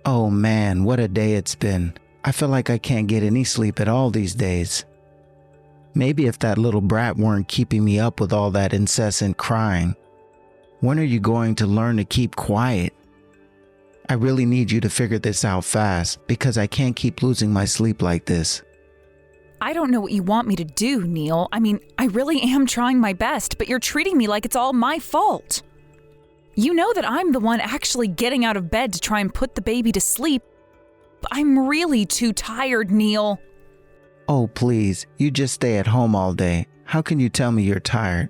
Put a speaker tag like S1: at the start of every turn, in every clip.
S1: Oh man, what a day it's been. I feel like I can't get any sleep at all these days. Maybe if that little brat weren't keeping me up with all that incessant crying. When are you going to learn to keep quiet? I really need you to figure this out fast because I can't keep losing my sleep like this.
S2: I don't know what you want me to do, Neil. I mean, I really am trying my best, but you're treating me like it's all my fault. You know that I'm the one actually getting out of bed to try and put the baby to sleep. But I'm really too tired, Neil.
S1: Oh, please, you just stay at home all day. How can you tell me you're tired?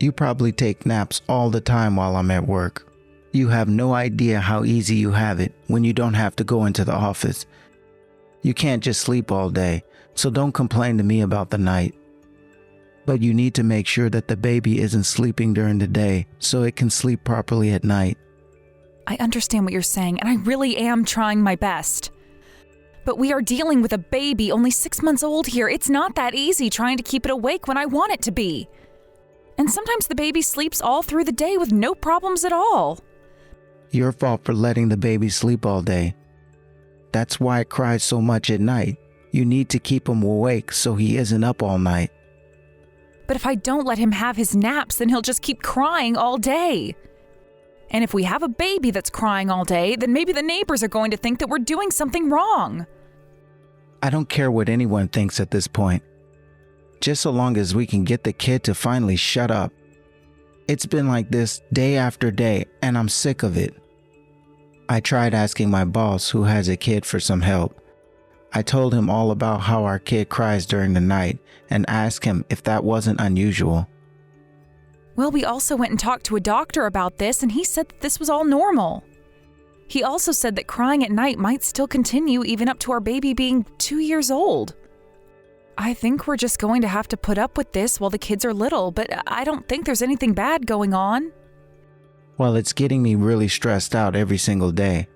S1: You probably take naps all the time while I'm at work. You have no idea how easy you have it when you don't have to go into the office. You can't just sleep all day, so don't complain to me about the night. But you need to make sure that the baby isn't sleeping during the day so it can sleep properly at night.
S2: I understand what you're saying, and I really am trying my best. But we are dealing with a baby only 6 months old here. It's not that easy trying to keep it awake when I want it to be. And sometimes the baby sleeps all through the day with no problems at all.
S1: Your fault for letting the baby sleep all day. That's why it cries so much at night. You need to keep him awake so he isn't up all night.
S2: But if I don't let him have his naps, then he'll just keep crying all day. And if we have a baby that's crying all day, then maybe the neighbors are going to think that we're doing something wrong.
S1: I don't care what anyone thinks at this point. Just so long as we can get the kid to finally shut up. It's been like this day after day, and I'm sick of it. I tried asking my boss, who has a kid, for some help. I told him all about how our kid cries during the night and asked him if that wasn't unusual.
S2: Well, we also went and talked to a doctor about this, and he said that this was all normal. He also said that crying at night might still continue even up to our baby being 2 years old. I think we're just going to have to put up with this while the kids are little, but I don't think there's anything bad going on.
S1: Well, it's getting me really stressed out every single day.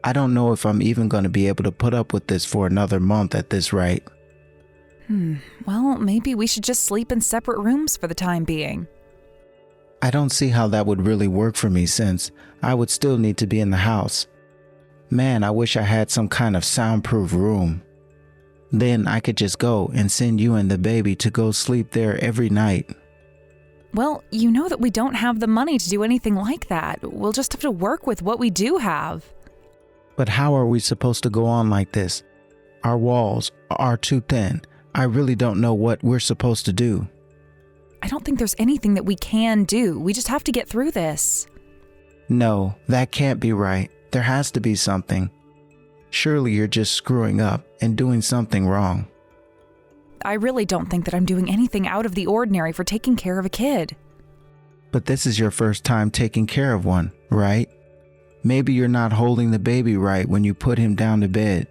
S1: I don't know if I'm even going to be able to put up with this for another month at this rate.
S2: Well, maybe we should just sleep in separate rooms for the time being.
S1: I don't see how that would really work for me since I would still need to be in the house. Man, I wish I had some kind of soundproof room. Then I could just go and send you and the baby to go sleep there every night.
S2: Well, you know that we don't have the money to do anything like that. We'll just have to work with what we do have.
S1: But how are we supposed to go on like this? Our walls are too thin. I really don't know what we're supposed to do.
S2: I don't think there's anything that we can do. We just have to get through this.
S1: No, that can't be right. There has to be something. Surely you're just screwing up and doing something wrong.
S2: I really don't think that I'm doing anything out of the ordinary for taking care of a kid.
S1: But this is your first time taking care of one, right? Maybe you're not holding the baby right when you put him down to bed.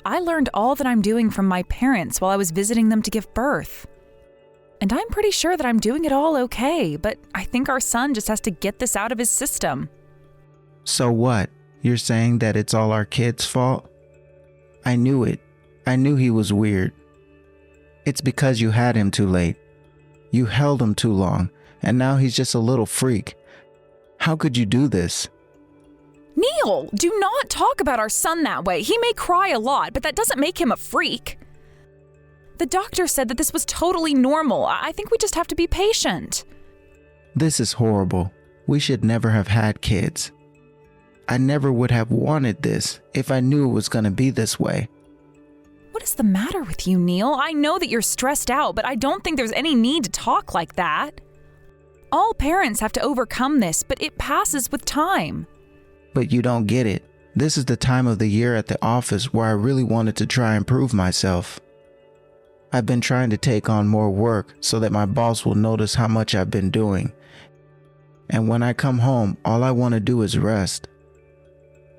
S2: I learned all that I'm doing from my parents while I was visiting them to give birth. And I'm pretty sure that I'm doing it all okay, but I think our son just has to get this out of his system.
S1: So what? You're saying that it's all our kid's fault? I knew it. I knew he was weird. It's because you had him too late. You held him too long, and now he's just a little freak. How could you do this?
S2: Neil, do not talk about our son that way. He may cry a lot, but that doesn't make him a freak. The doctor said that this was totally normal. I think we just have to be patient.
S1: This is horrible. We should never have had kids. I never would have wanted this if I knew it was going to be this way.
S2: What is the matter with you, Neil? I know that you're stressed out, but I don't think there's any need to talk like that. All parents have to overcome this, but it passes with time.
S1: But you don't get it. This is the time of the year at the office where I really wanted to try and prove myself. I've been trying to take on more work so that my boss will notice how much I've been doing. And when I come home, all I want to do is rest.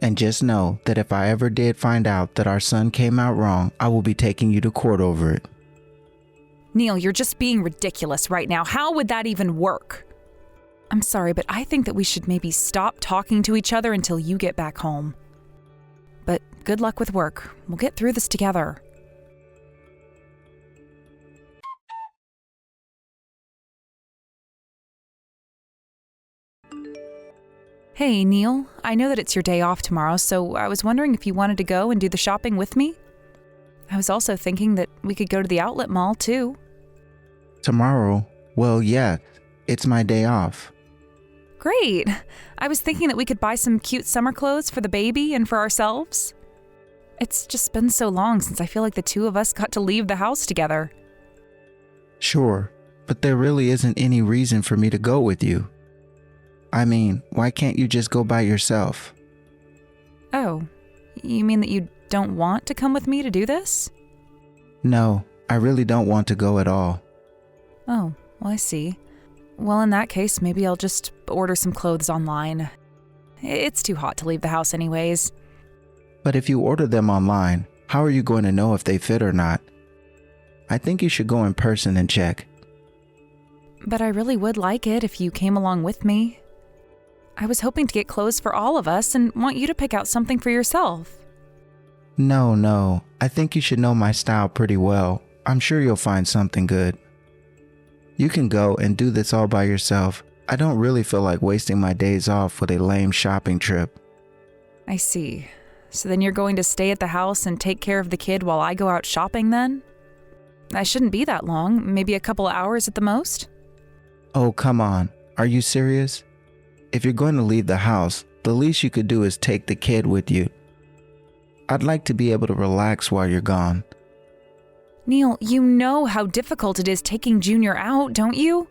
S1: And just know that if I ever did find out that our son came out wrong, I will be taking you to court over it.
S2: Neil, you're just being ridiculous right now. How would that even work? I'm sorry, but I think that we should maybe stop talking to each other until you get back home. But good luck with work. We'll get through this together. Hey, Neil, I know that it's your day off tomorrow, so I was wondering if you wanted to go and do the shopping with me? I was also thinking that we could go to the outlet mall, too.
S1: Tomorrow? Well, yeah, it's my day off.
S2: Great! I was thinking that we could buy some cute summer clothes for the baby and for ourselves. It's just been so long since I feel like the two of us got to leave the house together.
S1: Sure, but there really isn't any reason for me to go with you. I mean, why can't you just go by yourself?
S2: Oh, you mean that you don't want to come with me to do this?
S1: No, I really don't want to go at all.
S2: Oh, well, I see. Well, in that case, maybe I'll just order some clothes online. It's too hot to leave the house anyways.
S1: But if you order them online, how are you going to know if they fit or not? I think you should go in person and check.
S2: But I really would like it if you came along with me. I was hoping to get clothes for all of us and want you to pick out something for yourself.
S1: No, I think you should know my style pretty well. I'm sure you'll find something good. You can go and do this all by yourself. I don't really feel like wasting my days off with a lame shopping trip.
S2: I see. So then you're going to stay at the house and take care of the kid while I go out shopping then? I shouldn't be that long, maybe a couple hours at the most?
S1: Oh, come on. Are you serious? If you're going to leave the house, the least you could do is take the kid with you. I'd like to be able to relax while you're gone.
S2: Neil, you know how difficult it is taking Junior out, don't you?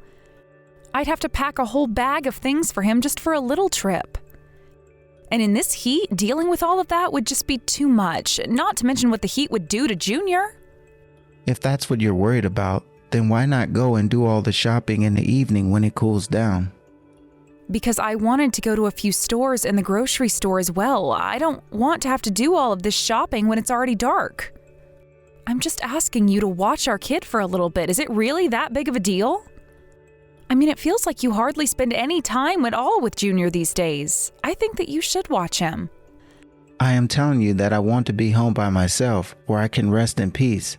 S2: I'd have to pack a whole bag of things for him just for a little trip. And in this heat, dealing with all of that would just be too much, not to mention what the heat would do to Junior.
S1: If that's what you're worried about, then why not go and do all the shopping in the evening when it cools down?
S2: Because I wanted to go to a few stores and the grocery store as well. I don't want to have to do all of this shopping when it's already dark. I'm just asking you to watch our kid for a little bit. Is it really that big of a deal? I mean, it feels like you hardly spend any time at all with Junior these days. I think that you should watch him.
S1: I am telling you that I want to be home by myself where I can rest in peace.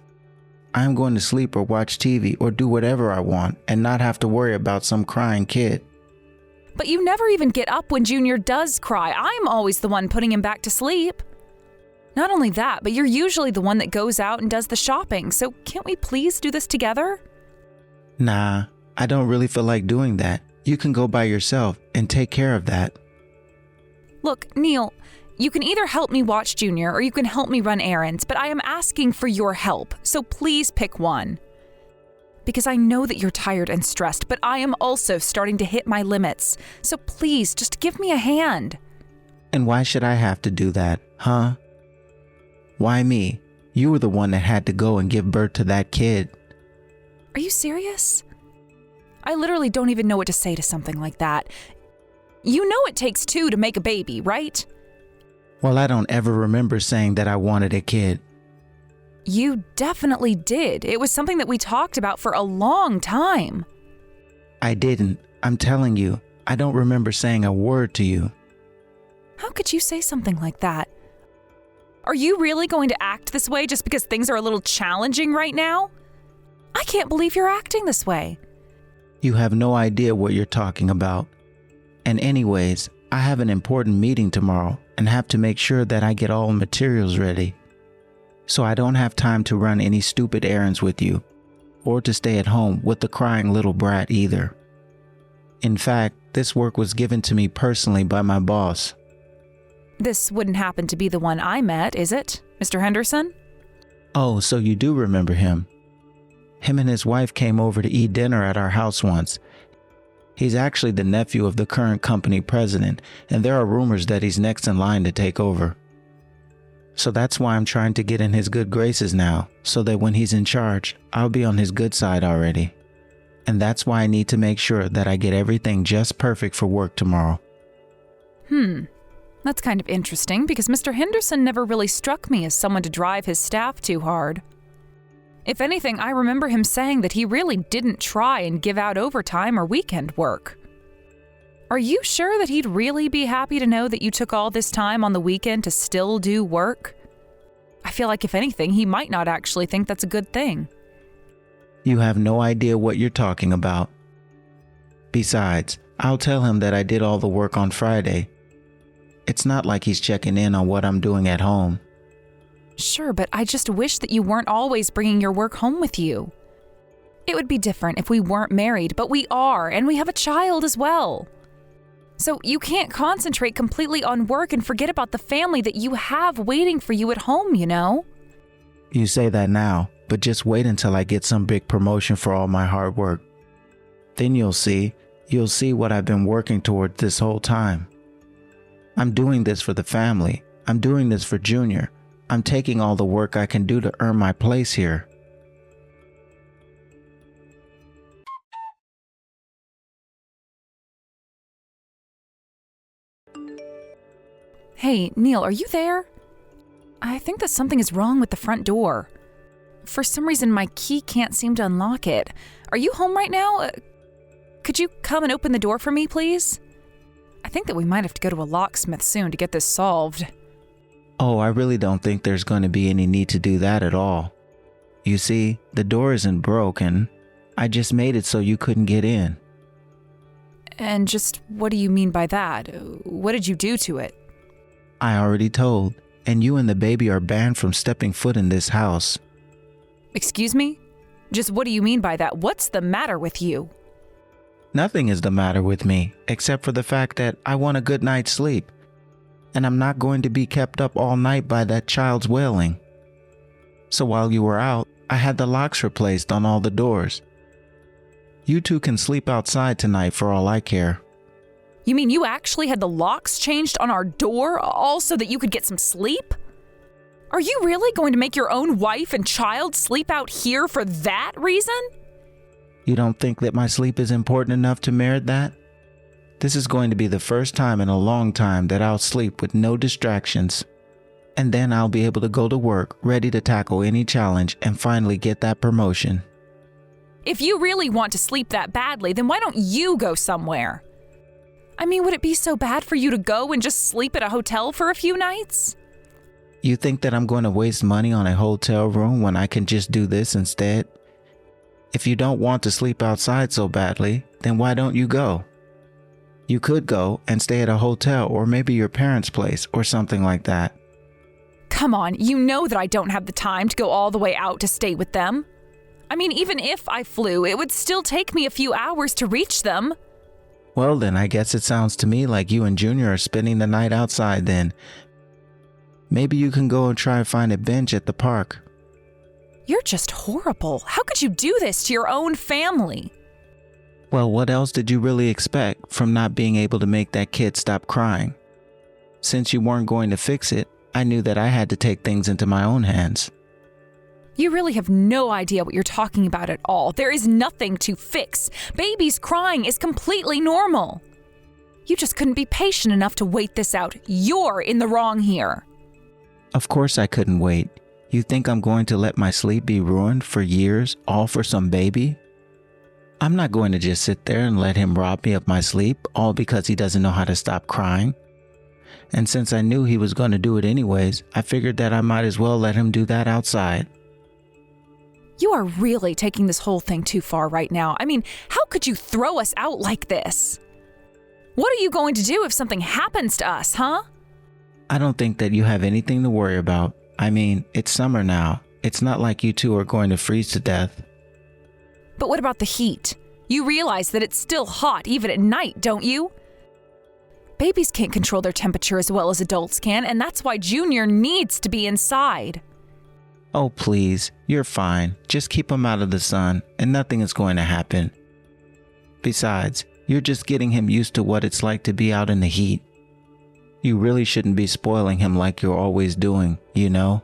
S1: I am going to sleep or watch TV or do whatever I want and not have to worry about some crying kid.
S2: But you never even get up when Junior does cry. I'm always the one putting him back to sleep. Not only that, but you're usually the one that goes out and does the shopping. So can't we please do this together?
S1: Nah, I don't really feel like doing that. You can go by yourself and take care of that.
S2: Look, Neil, you can either help me watch Junior or you can help me run errands, but I am asking for your help. So please pick one. Because I know that you're tired and stressed, but I am also starting to hit my limits. So please, just give me a hand.
S1: And why should I have to do that, huh? Why me? You were the one that had to go and give birth to that kid.
S2: Are you serious? I literally don't even know what to say to something like that. You know it takes two to make a baby, right?
S1: Well, I don't ever remember saying that I wanted a kid.
S2: You definitely did. It was something that we talked about for a long time.
S1: I didn't. I'm telling you, I don't remember saying a word to you.
S2: How could you say something like that? Are you really going to act this way just because things are a little challenging right now? I can't believe you're acting this way.
S1: You have no idea what you're talking about. And anyways, I have an important meeting tomorrow and have to make sure that I get all materials ready. So I don't have time to run any stupid errands with you, or to stay at home with the crying little brat either. In fact, this work was given to me personally by my boss.
S2: This wouldn't happen to be the one I met, is it, Mr. Henderson?
S1: Oh, so you do remember him. Him and his wife came over to eat dinner at our house once. He's actually the nephew of the current company president, and there are rumors that he's next in line to take over. So that's why I'm trying to get in his good graces now, so that when he's in charge, I'll be on his good side already. And that's why I need to make sure that I get everything just perfect for work tomorrow.
S2: That's kind of interesting because Mr. Henderson never really struck me as someone to drive his staff too hard. If anything, I remember him saying that he really didn't try and give out overtime or weekend work. Are you sure that he'd really be happy to know that you took all this time on the weekend to still do work? I feel like if anything, he might not actually think that's a good thing.
S1: You have no idea what you're talking about. Besides, I'll tell him that I did all the work on Friday, It's not like he's checking in on what I'm doing at home.
S2: Sure, but I just wish that you weren't always bringing your work home with you. It would be different if we weren't married, but we are, and we have a child as well. So you can't concentrate completely on work and forget about the family that you have waiting for you at home, you know?
S1: You say that now, but just wait until I get some big promotion for all my hard work. Then you'll see what I've been working toward this whole time. I'm doing this for the family. I'm doing this for Junior. I'm taking all the work I can do to earn my place here.
S2: Hey, Neil, are you there? I think that something is wrong with the front door. For some reason, my key can't seem to unlock it. Are you home right now? Could you come and open the door for me, please? I think that we might have to go to a locksmith soon to get this solved.
S1: Oh, I really don't think there's going to be any need to do that at all. You see, the door isn't broken. I just made it so you couldn't get in.
S2: And just what do you mean by that? What did you do to it?
S1: I already told, and you and the baby are banned from stepping foot in this house.
S2: Excuse me? Just what do you mean by that? What's the matter with you?
S1: Nothing is the matter with me, except for the fact that I want a good night's sleep. And I'm not going to be kept up all night by that child's wailing. So while you were out, I had the locks replaced on all the doors. You two can sleep outside tonight for all I care.
S2: You mean you actually had the locks changed on our door, all so that you could get some sleep? Are you really going to make your own wife and child sleep out here for that reason?
S1: You don't think that my sleep is important enough to merit that? This is going to be the first time in a long time that I'll sleep with no distractions. And then I'll be able to go to work ready to tackle any challenge and finally get that promotion.
S2: If you really want to sleep that badly, then why don't you go somewhere? I mean, would it be so bad for you to go and just sleep at a hotel for a few nights?
S1: You think that I'm going to waste money on a hotel room when I can just do this instead? If you don't want to sleep outside so badly, then why don't you go? You could go and stay at a hotel or maybe your parents' place or something like that.
S2: Come on, you know that I don't have the time to go all the way out to stay with them. I mean, even if I flew, it would still take me a few hours to reach them.
S1: Well then, I guess it sounds to me like you and Junior are spending the night outside then. Maybe you can go and try to find a bench at the park.
S2: You're just horrible. How could you do this to your own family?
S1: Well, what else did you really expect from not being able to make that kid stop crying? Since you weren't going to fix it, I knew that I had to take things into my own hands.
S2: You really have no idea what you're talking about at all. There is nothing to fix. Babies crying is completely normal. You just couldn't be patient enough to wait this out. You're in the wrong here.
S1: Of course I couldn't wait. You think I'm going to let my sleep be ruined for years, all for some baby? I'm not going to just sit there and let him rob me of my sleep, all because he doesn't know how to stop crying. And since I knew he was going to do it anyways, I figured that I might as well let him do that outside.
S2: You are really taking this whole thing too far right now. I mean, how could you throw us out like this? What are you going to do if something happens to us, huh?
S1: I don't think that you have anything to worry about. I mean, it's summer now. It's not like you two are going to freeze to death.
S2: But what about the heat? You realize that it's still hot even at night, don't you? Babies can't control their temperature as well as adults can, and that's why Junior needs to be inside.
S1: Oh, please, you're fine. Just keep him out of the sun, and nothing is going to happen. Besides, you're just getting him used to what it's like to be out in the heat. You really shouldn't be spoiling him like you're always doing, you know?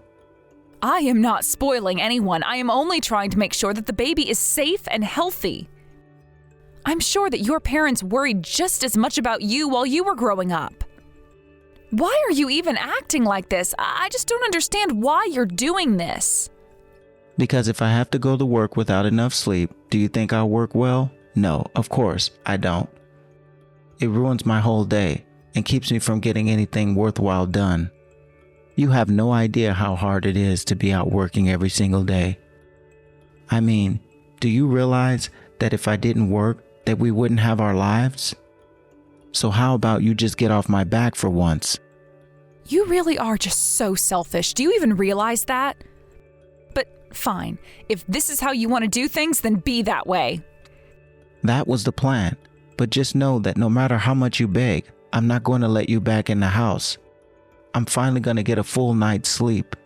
S2: I am not spoiling anyone. I am only trying to make sure that the baby is safe and healthy. I'm sure that your parents worried just as much about you while you were growing up. Why are you even acting like this? I just don't understand why you're doing this.
S1: Because if I have to go to work without enough sleep, do you think I'll work well? No, of course, I don't. It ruins my whole day and keeps me from getting anything worthwhile done. You have no idea how hard it is to be out working every single day. I mean, do you realize that if I didn't work, that we wouldn't have our lives? So how about you just get off my back for once?
S2: You really are just so selfish. Do you even realize that? But fine, if this is how you want to do things, then be that way.
S1: That was the plan. But just know that no matter how much you beg, I'm not going to let you back in the house. I'm finally going to get a full night's sleep.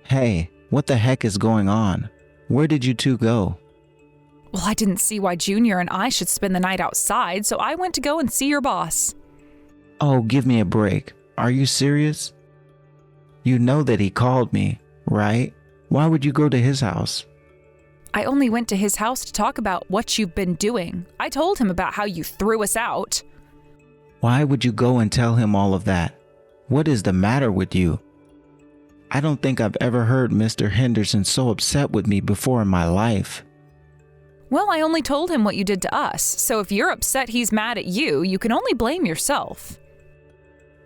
S1: Hey, what the heck is going on? Where did you two go?
S2: Well, I didn't see why Junior and I should spend the night outside, so I went to go and see your boss.
S1: Oh, give me a break. Are you serious? You know that he called me, right? Why would you go to his house?
S2: I only went to his house to talk about what you've been doing. I told him about how you threw us out.
S1: Why would you go and tell him all of that? What is the matter with you? I don't think I've ever heard Mr. Henderson so upset with me before in my life.
S2: Well, I only told him what you did to us, so if you're upset he's mad at you, you can only blame yourself.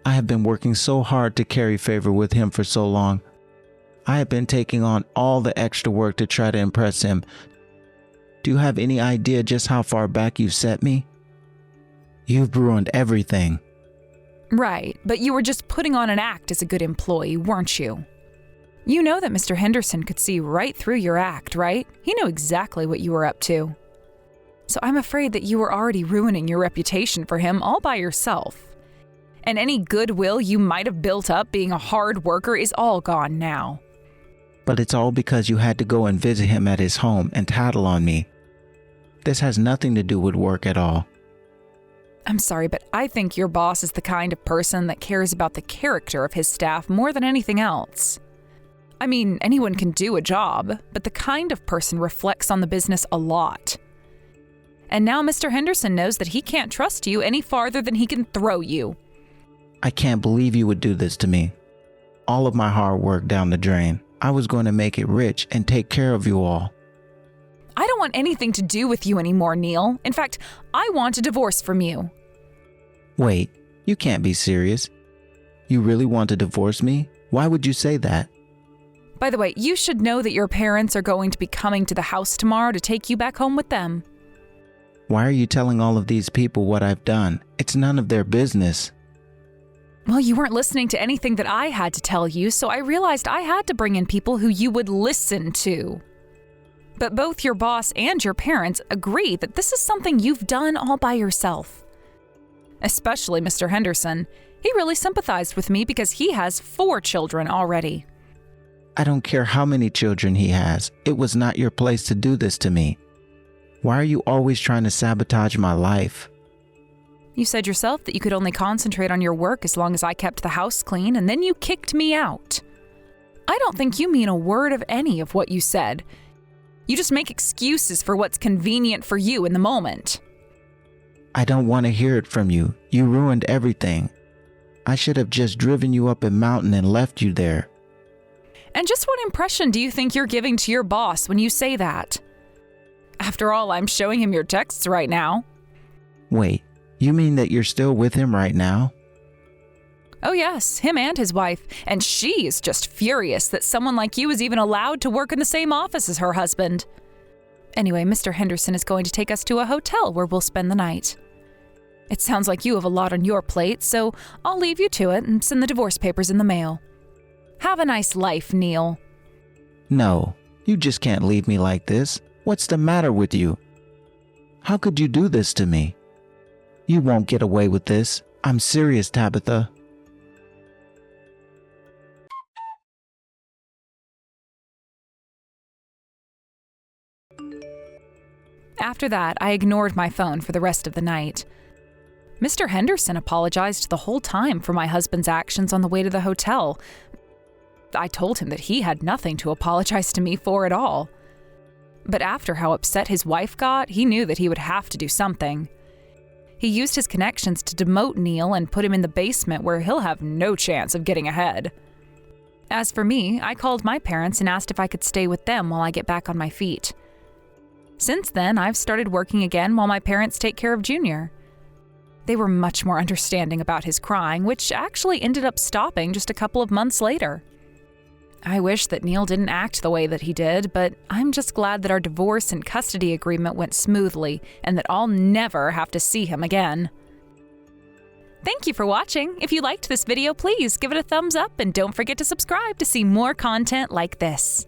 S1: I have been working so hard to carry favor with him for so long. I have been taking on all the extra work to try to impress him. Do you have any idea just how far back you've set me? You've ruined everything.
S2: Right, but you were just putting on an act as a good employee, weren't you? You know that Mr. Henderson could see right through your act, right? He knew exactly what you were up to. So I'm afraid that you were already ruining your reputation for him all by yourself. And any goodwill you might have built up being a hard worker is all gone now.
S1: But it's all because you had to go and visit him at his home and tattle on me. This has nothing to do with work at all.
S2: I'm sorry, but I think your boss is the kind of person that cares about the character of his staff more than anything else. I mean, anyone can do a job, but the kind of person reflects on the business a lot. And now Mr. Henderson knows that he can't trust you any farther than he can throw you.
S1: I can't believe you would do this to me. All of my hard work down the drain. I was going to make it rich and take care of you all.
S2: I don't want anything to do with you anymore, Neil. In fact, I want a divorce from you.
S1: Wait, you can't be serious. You really want to divorce me? Why would you say that?
S2: By the way, you should know that your parents are going to be coming to the house tomorrow to take you back home with them.
S1: Why are you telling all of these people what I've done? It's none of their business.
S2: Well, you weren't listening to anything that I had to tell you, so I realized I had to bring in people who you would listen to. But both your boss and your parents agree that this is something you've done all by yourself. Especially Mr. Henderson. He really sympathized with me because he has 4 children already.
S1: I don't care how many children he has. It was not your place to do this to me. Why are you always trying to sabotage my life?
S2: You said yourself that you could only concentrate on your work as long as I kept the house clean, and then you kicked me out. I don't think you mean a word of any of what you said. You just make excuses for what's convenient for you in the moment.
S1: I don't want to hear it from you. You ruined everything. I should have just driven you up a mountain and left you there.
S2: And just what impression do you think you're giving to your boss when you say that? After all, I'm showing him your texts right now.
S1: Wait, you mean that you're still with him right now?
S2: Oh yes, him and his wife. And she is just furious that someone like you is even allowed to work in the same office as her husband. Anyway, Mr. Henderson is going to take us to a hotel where we'll spend the night. It sounds like you have a lot on your plate, so I'll leave you to it and send the divorce papers in the mail. Have a nice life, Neil.
S1: No, you just can't leave me like this. What's the matter with you? How could you do this to me? You won't get away with this. I'm serious, Tabitha.
S2: After that, I ignored my phone for the rest of the night. Mr. Henderson apologized the whole time for my husband's actions on the way to the hotel. I told him that he had nothing to apologize to me for at all. But after how upset his wife got, he knew that he would have to do something. He used his connections to demote Neil and put him in the basement where he'll have no chance of getting ahead. As for me, I called my parents and asked if I could stay with them while I get back on my feet. Since then, I've started working again while my parents take care of Junior. They were much more understanding about his crying, which actually ended up stopping just a couple of months later. I wish that Neil didn't act the way that he did, but I'm just glad that our divorce and custody agreement went smoothly and that I'll never have to see him again. Thank you for watching. If you liked this video, please give it a thumbs up and don't forget to subscribe to see more content like this.